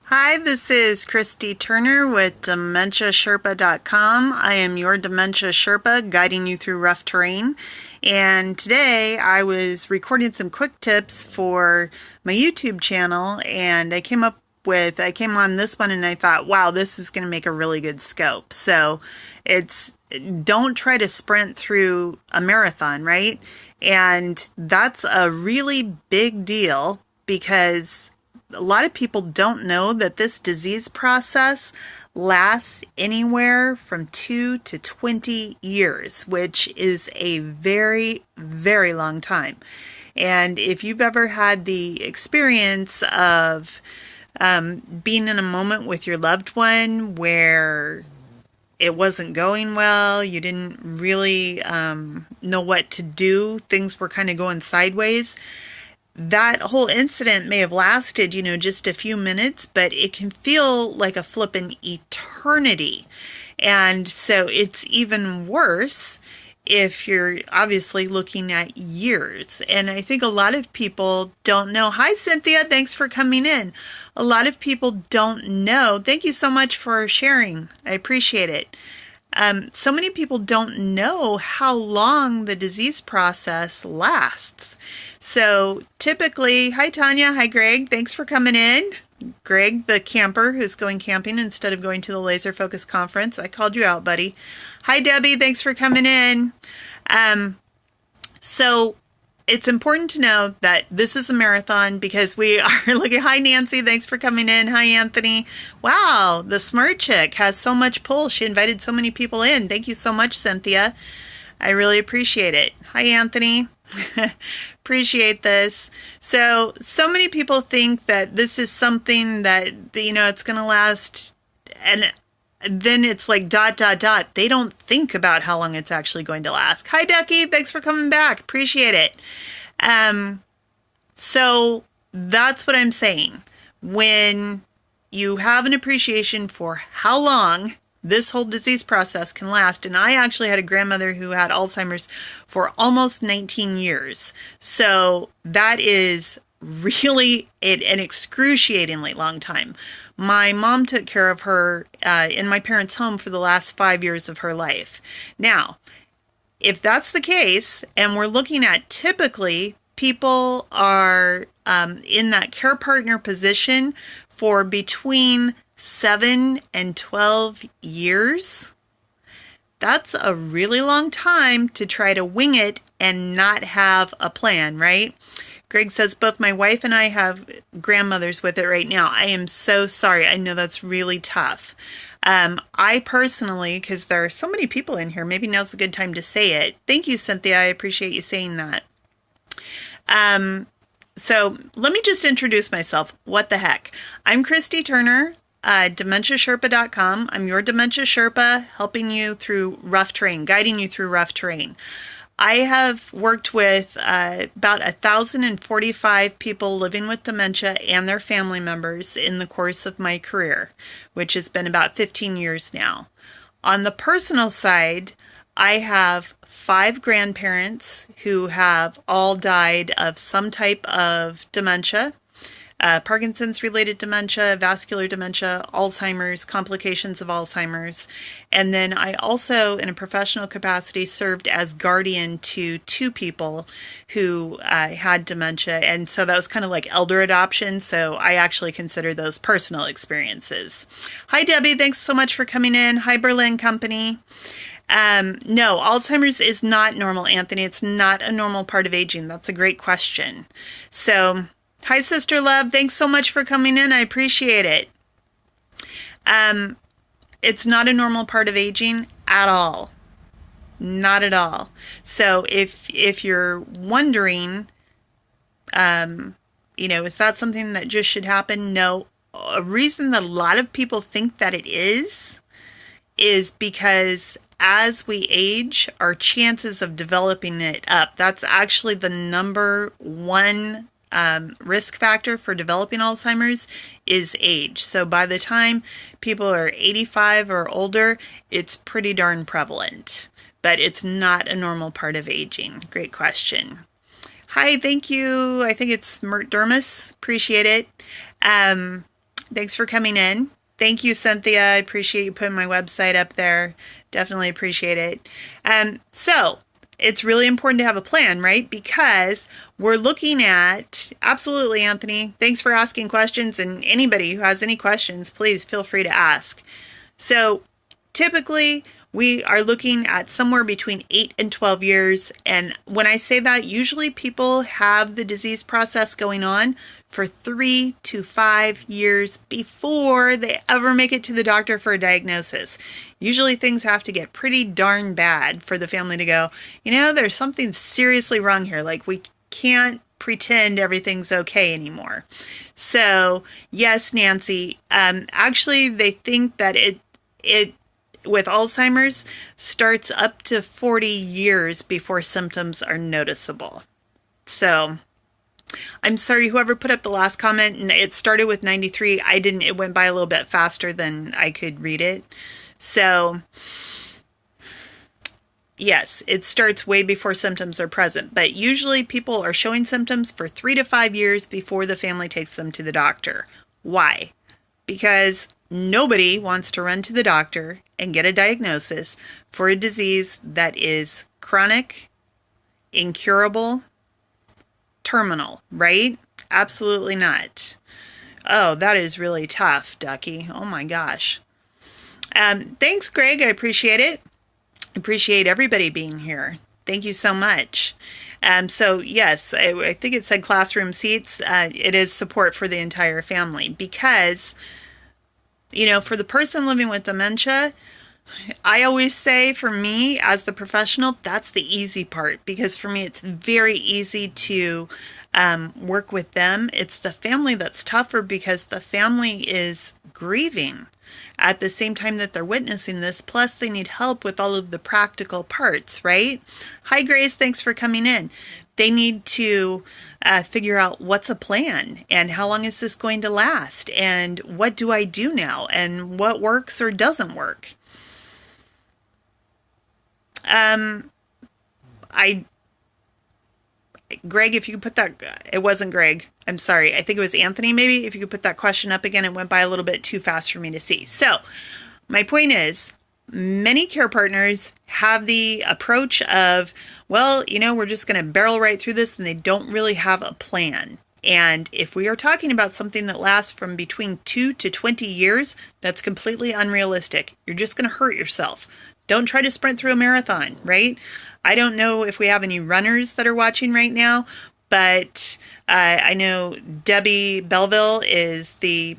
Hi, this is Christy Turner with DementiaSherpa.com. I am your Dementia Sherpa guiding you through rough terrain. And today I was recording some quick tips for my YouTube channel, and I came on this one and I thought, wow, this is going to make a really good scope. So don't try to sprint through a marathon, right? And that's a really big deal because a lot of people don't know that this disease process lasts anywhere from 2 to 20 years, which is a very, very long time. And if you've ever had the experience of being in a moment with your loved one where it wasn't going well, you didn't really know what to do, things were kind of going sideways, that whole incident may have lasted, just a few minutes, but it can feel like a flippin' eternity. And so it's even worse if you're obviously looking at years. And I think a lot of people don't know. Hi, Cynthia. Thanks for coming in. A lot of people don't know. Thank you so much for sharing. I appreciate it. So many people don't know how long the disease process lasts. So typically, hi Tanya, hi Greg, thanks for coming in. Greg, the camper who's going camping instead of going to the Laser Focus conference. I called you out, buddy. Hi Debbie, thanks for coming in. So it's important to know that this is a marathon because we are looking. Hi Nancy, thanks for coming in. Hi Anthony. Wow, the smart chick has so much pull. She invited so many people in. Thank you so much, Cynthia. I really appreciate it. Hi Anthony. Appreciate this. So many people think that this is something that, it's going to last, and then it's like ... They don't think about how long it's actually going to last. Hi Ducky, thanks for coming back. Appreciate it. So that's what I'm saying. When you have an appreciation for how long this whole disease process can last. And I actually had a grandmother who had Alzheimer's for almost 19 years. So that is really an excruciatingly long time. My mom took care of her in my parents' home for the last 5 years of her life. Now, if that's the case, and we're looking at typically people are in that care partner position for between 7 and 12 years, that's a really long time to try to wing it and not have a plan, right? Greg says, both my wife and I have grandmothers with it right now. I am so sorry. I know that's really tough. I personally, because there are so many people in here, maybe now's a good time to say it. Thank you, Cynthia. I appreciate you saying that. So let me just introduce myself. What the heck? I'm Christy Turner. DementiaSherpa.com. I'm your Dementia Sherpa, helping you through rough terrain, guiding you through rough terrain. I have worked with about 1,045 people living with dementia and their family members in the course of my career, which has been about 15 years now. On the personal side, I have 5 grandparents who have all died of some type of dementia. Parkinson's-related dementia, vascular dementia, Alzheimer's, complications of Alzheimer's. And then I also, in a professional capacity, served as guardian to 2 people who had dementia. And so that was kind of like elder adoption. So I actually consider those personal experiences. Hi, Debbie. Thanks so much for coming in. Hi, Berlin Company. No, Alzheimer's is not normal, Anthony. It's not a normal part of aging. That's a great question. So, hi, Sister Love. Thanks so much for coming in. I appreciate it. It's not a normal part of aging at all. Not at all. So if you're wondering, is that something that just should happen? No. A reason that a lot of people think that it is because as we age, our chances of developing it up. That's actually the number one risk factor for developing Alzheimer's is age. So by the time people are 85 or older, it's pretty darn prevalent, but it's not a normal part of aging. Great question. Hi, thank you. I think it's Mert Dermis. Appreciate it. Thanks for coming in. Thank you, Cynthia. I appreciate you putting my website up there. Definitely appreciate it. So it's really important to have a plan, right? Because we're looking at, absolutely, Anthony. Thanks for asking questions. And anybody who has any questions, please feel free to ask. So typically, we are looking at somewhere between 8 and 12 years. And when I say that, usually people have the disease process going on for 3 to 5 years before they ever make it to the doctor for a diagnosis. Usually things have to get pretty darn bad for the family to go, there's something seriously wrong here. Like, we can't pretend everything's okay anymore. So yes, Nancy, actually they think that it with Alzheimer's starts up to 40 years before symptoms are noticeable. So I'm sorry, whoever put up the last comment, and it started with 93. It went by a little bit faster than I could read it. So yes, it starts way before symptoms are present, but usually people are showing symptoms for 3 to 5 years before the family takes them to the doctor. Why? Because nobody wants to run to the doctor and get a diagnosis for a disease that is chronic, incurable, terminal, right? Absolutely not. Oh, that is really tough, Ducky. Oh my gosh. Thanks, Greg. I appreciate it. Appreciate everybody being here. Thank you so much. So yes, I think it said classroom seats. It is support for the entire family because for the person living with dementia, I always say, for me as the professional, that's the easy part, because for me it's very easy to work with them. It's the family that's tougher because the family is grieving at the same time that they're witnessing this, plus they need help with all of the practical parts, right? Hi, Grace. Thanks for coming in. They need to figure out what's a plan and how long is this going to last and what do I do now and what works or doesn't work. Greg, if you could put that, it wasn't Greg. I'm sorry. I think it was Anthony, maybe. If you could put that question up again, it went by a little bit too fast for me to see. So my point is, many care partners have the approach of, well, we're just going to barrel right through this, and they don't really have a plan. And if we are talking about something that lasts from between 2 to 20 years, that's completely unrealistic. You're just going to hurt yourself. Don't try to sprint through a marathon, right? I don't know if we have any runners that are watching right now, but I know Debbie Belleville is the,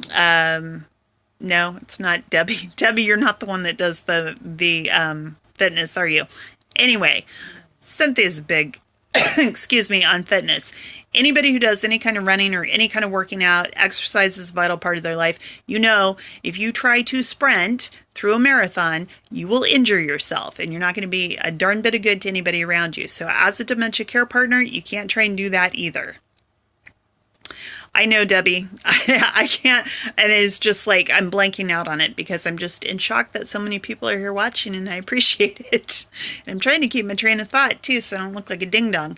no, it's not Debbie. Debbie, you're not the one that does the fitness, are you? Anyway, Cynthia's big, excuse me, on fitness. Anybody who does any kind of running or any kind of working out, exercise is a vital part of their life. If you try to sprint through a marathon, you will injure yourself and you're not going to be a darn bit of good to anybody around you. So as a dementia care partner, you can't try and do that either. I know, Debbie, I can't, and it's just like I'm blanking out on it because I'm just in shock that so many people are here watching, and I appreciate it. And I'm trying to keep my train of thought too, so I don't look like a ding-dong.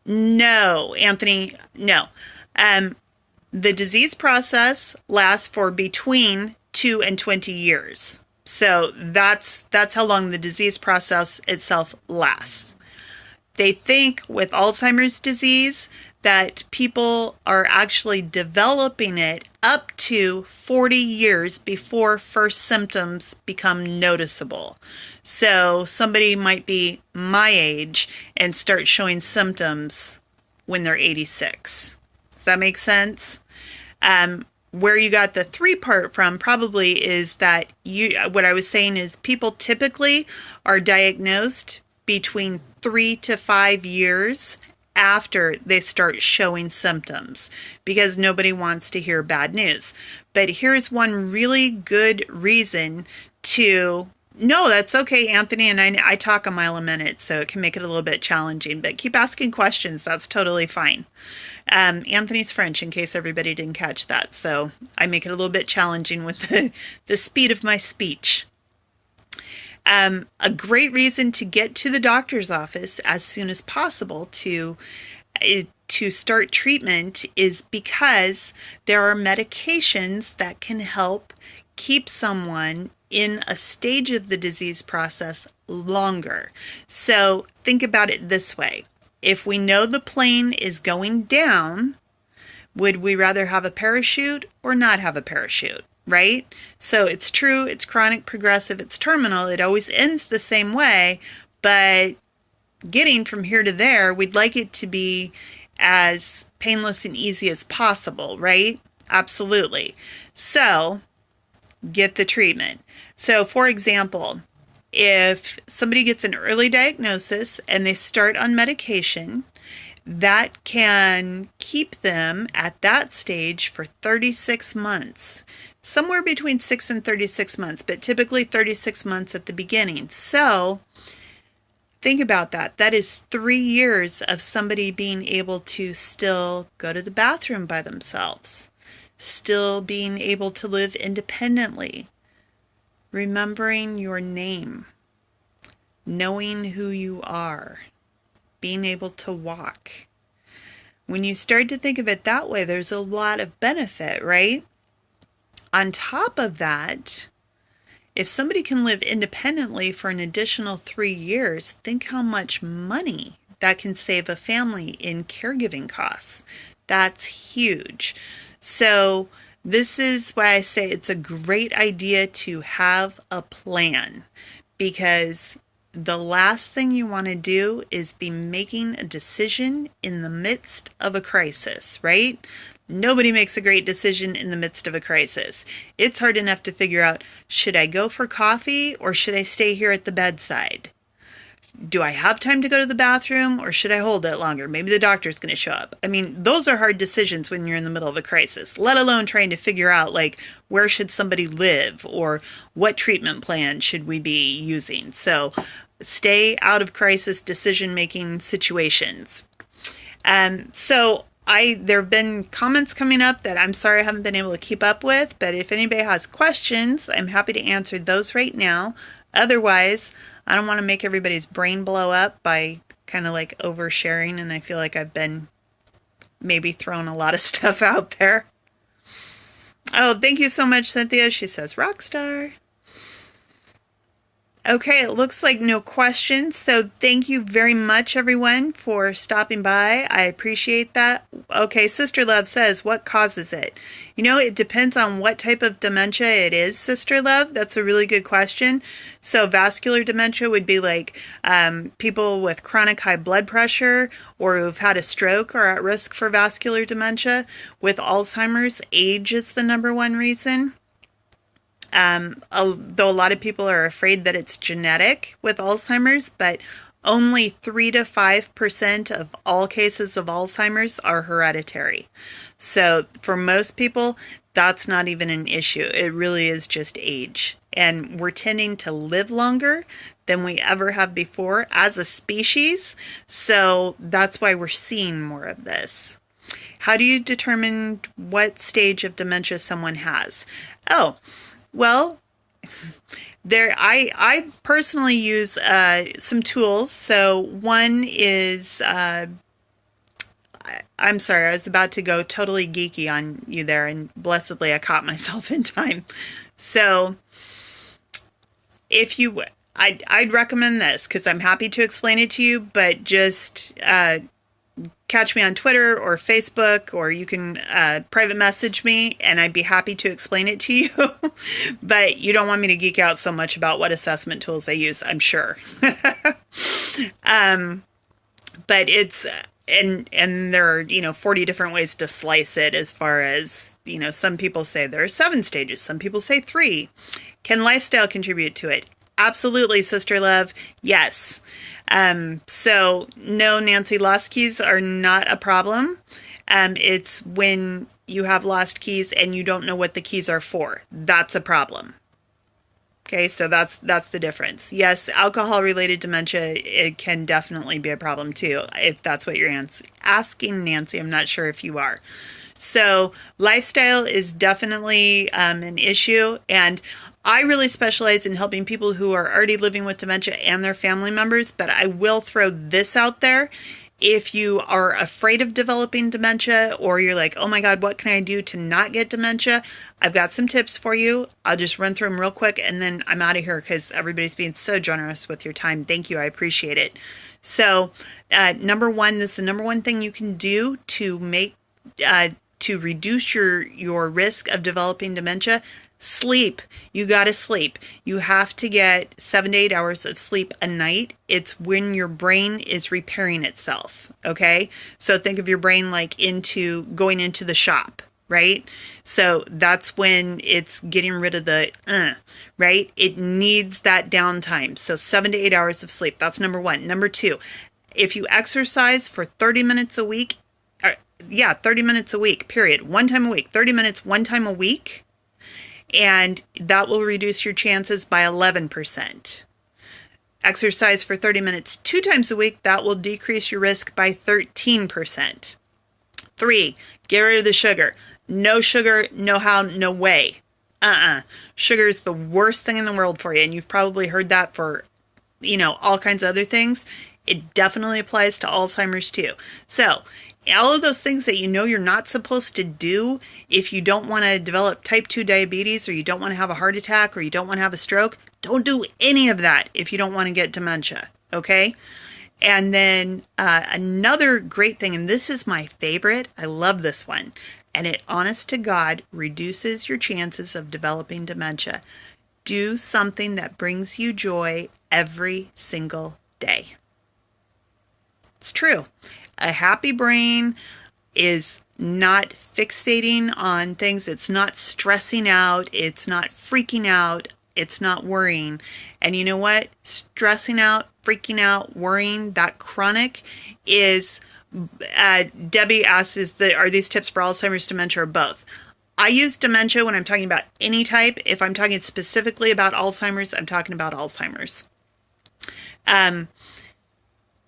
No, Anthony, no. The disease process lasts for between 2 and 20 years. So that's how long the disease process itself lasts. They think with Alzheimer's disease that people are actually developing it up to 40 years before first symptoms become noticeable. So somebody might be my age and start showing symptoms when they're 86. Does that make sense? Where you got the 3 part from probably is that what I was saying is people typically are diagnosed between 3 to 5 years after they start showing symptoms, because nobody wants to hear bad news. But here's one really good reason to no, that's okay, Anthony, and I talk a mile a minute, so it can make it a little bit challenging, but keep asking questions. That's totally fine. Anthony's French, in case everybody didn't catch that, so I make it a little bit challenging with the speed of my speech. A great reason to get to the doctor's office as soon as possible to to start treatment is because there are medications that can help keep someone in a stage of the disease process longer. So think about it this way. If we know the plane is going down, would we rather have a parachute or not have a parachute, right? So it's true, it's chronic, progressive, it's terminal. It always ends the same way, but getting from here to there, we'd like it to be as painless and easy as possible, right? Absolutely. So get the treatment. So for example, if somebody gets an early diagnosis and they start on medication, that can keep them at that stage for 36 months. Somewhere between 6 and 36 months, but typically 36 months at the beginning. So think about that. That is 3 years of somebody being able to still go to the bathroom by themselves, still being able to live independently, remembering your name, knowing who you are, being able to walk. When you start to think of it that way, there's a lot of benefit, right? On top of that, if somebody can live independently for an additional 3 years, think how much money that can save a family in caregiving costs. That's huge. So this is why I say it's a great idea to have a plan, because the last thing you want to do is be making a decision in the midst of a crisis, right? Nobody makes a great decision in the midst of a crisis. It's hard enough to figure out, should I go for coffee or should I stay here at the bedside? Do I have time to go to the bathroom or should I hold it longer? Maybe the doctor's going to show up. I mean, those are hard decisions when you're in the middle of a crisis, let alone trying to figure out, like, where should somebody live or what treatment plan should we be using? So stay out of crisis decision-making situations. There have been comments coming up that I'm sorry I haven't been able to keep up with, but if anybody has questions, I'm happy to answer those right now. Otherwise, I don't want to make everybody's brain blow up by kind of like oversharing, and I feel like I've been maybe throwing a lot of stuff out there. Oh, thank you so much, Cynthia. She says, rock star. Okay, it looks like no questions, so thank you very much, everyone, for stopping by. I appreciate that. Okay, Sister Love says, what causes it? You know, it depends on what type of dementia it is, Sister Love. That's a really good question. So vascular dementia would be like people with chronic high blood pressure or who've had a stroke are at risk for vascular dementia. With Alzheimer's, age is the number one reason. Though a lot of people are afraid that it's genetic with Alzheimer's, but only 3 to 5% of all cases of Alzheimer's are hereditary. So for most people, that's not even an issue. It really is just age. And we're tending to live longer than we ever have before as a species. So that's why we're seeing more of this. How do you determine what stage of dementia someone has? Oh, well, I personally use some tools. So one is, I'm sorry, I was about to go totally geeky on you there, and blessedly I caught myself in time. So I'd recommend this because I'm happy to explain it to you, but just catch me on Twitter or Facebook, or you can private message me and I'd be happy to explain it to you. But you don't want me to geek out so much about what assessment tools I use, I'm sure. But it's, and there are, 40 different ways to slice it as far as, some people say there are 7 stages. Some people say 3. Can lifestyle contribute to it? Absolutely, Sister Love. Yes. So no, Nancy, lost keys are not a problem. It's when you have lost keys and you don't know what the keys are for. That's a problem. Okay, so that's the difference. Yes, alcohol-related dementia, it can definitely be a problem too, if that's what you're asking, Nancy. I'm not sure if you are. So lifestyle is definitely an issue, and I really specialize in helping people who are already living with dementia and their family members, but I will throw this out there. If you are afraid of developing dementia, or you're like, oh my God, what can I do to not get dementia? I've got some tips for you. I'll just run through them real quick and then I'm out of here because everybody's being so generous with your time. Thank you. I appreciate it. So, number one, this is the number one thing you can do to make, to reduce your risk of developing dementia. Sleep. You got to sleep. You have to get 7 to 8 hours of sleep a night. It's when your brain is repairing itself. Okay. So think of your brain like going into the shop, right? So that's when it's getting rid of the, right? It needs that downtime. So 7 to 8 hours of sleep. That's number one. Number two, if you exercise for 30 minutes a week, 30 minutes a week, period. One time a week, 30 minutes, one time a week. And that will reduce your chances by 11%. Exercise for 30 minutes 2 times a week, that will decrease your risk by 13%. 3, get rid of the sugar. No sugar, no how, no way. Sugar is the worst thing in the world for you, and you've probably heard that for, all kinds of other things. It definitely applies to Alzheimer's too. So, all of those things that you're not supposed to do if you don't want to develop type 2 diabetes, or you don't want to have a heart attack, or you don't want to have a stroke, don't do any of that if you don't want to get dementia, okay? And then another great thing, and this is my favorite, I love this one, and it, honest to God, reduces your chances of developing dementia. Do something that brings you joy every single day. It's true. A happy brain is not fixating on things. It's not stressing out. It's not freaking out. It's not worrying. And you know what? Stressing out, freaking out, worrying, that chronic is, Debbie asks, are these tips for Alzheimer's, dementia, or both? I use dementia when I'm talking about any type. If I'm talking specifically about Alzheimer's, I'm talking about Alzheimer's.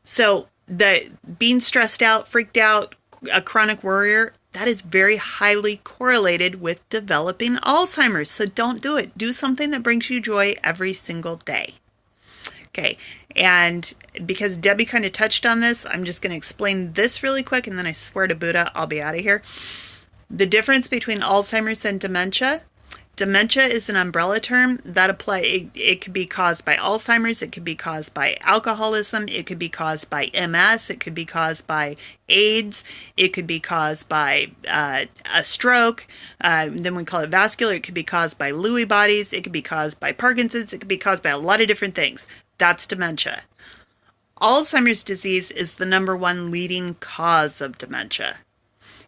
So the being stressed out, freaked out, a chronic worrier, that is very highly correlated with developing Alzheimer's. So don't do it. Do something that brings you joy every single day. Okay. And because Debbie kind of touched on this, I'm just going to explain this really quick, and then I swear to Buddha, I'll be out of here. The difference between Alzheimer's and dementia. Dementia is an umbrella term that it could be caused by Alzheimer's, it could be caused by alcoholism, it could be caused by MS, it could be caused by AIDS, it could be caused by a stroke, then we call it vascular, it could be caused by Lewy bodies, it could be caused by Parkinson's, it could be caused by a lot of different things. That's dementia. Alzheimer's disease is the number one leading cause of dementia.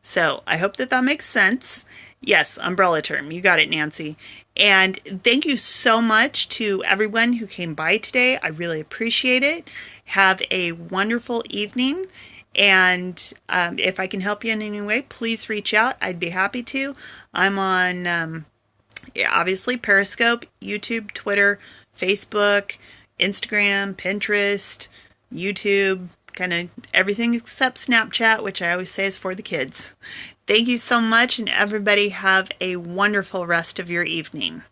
So I hope that makes sense. Yes, umbrella term. You got it, Nancy. And thank you so much to everyone who came by today. I really appreciate it. Have a wonderful evening. And if I can help you in any way, please reach out. I'd be happy to. I'm on, obviously, Periscope, YouTube, Twitter, Facebook, Instagram, Pinterest, YouTube, kind of everything except Snapchat, which I always say is for the kids. Thank you so much, and everybody have a wonderful rest of your evening.